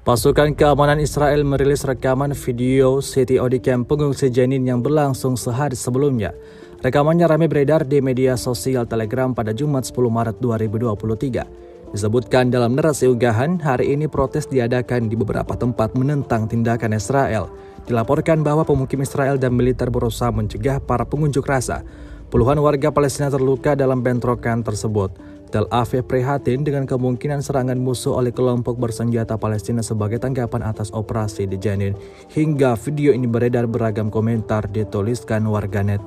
Pasukan keamanan Israel merilis rekaman video CTOD camp pengungsi Jenin yang berlangsung sehari sebelumnya. Rekamannya ramai beredar di media sosial Telegram pada Jumat 10 Maret 2023. Disebutkan dalam narasi unggahan, hari ini protes diadakan di beberapa tempat menentang tindakan Israel. Dilaporkan bahwa pemukim Israel dan militer berusaha mencegah para pengunjuk rasa. Puluhan warga Palestina terluka dalam bentrokan tersebut. Tel Aviv prihatin dengan kemungkinan serangan musuh oleh kelompok bersenjata Palestina sebagai tanggapan atas operasi di Jenin. Hingga video ini beredar, beragam komentar dituliskan warganet.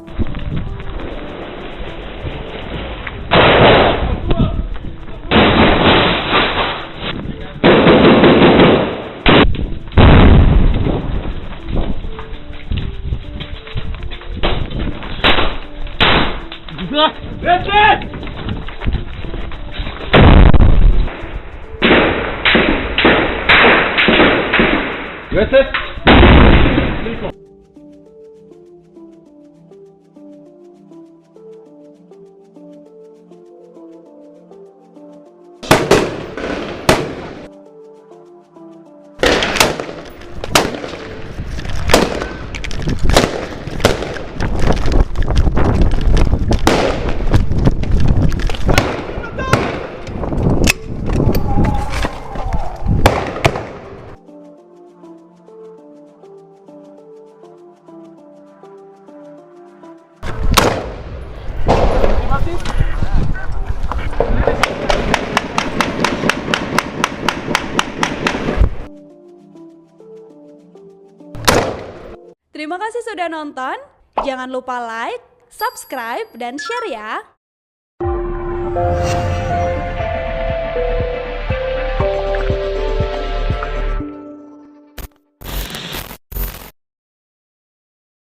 Terima kasih sudah nonton. Jangan lupa like, subscribe, dan share ya.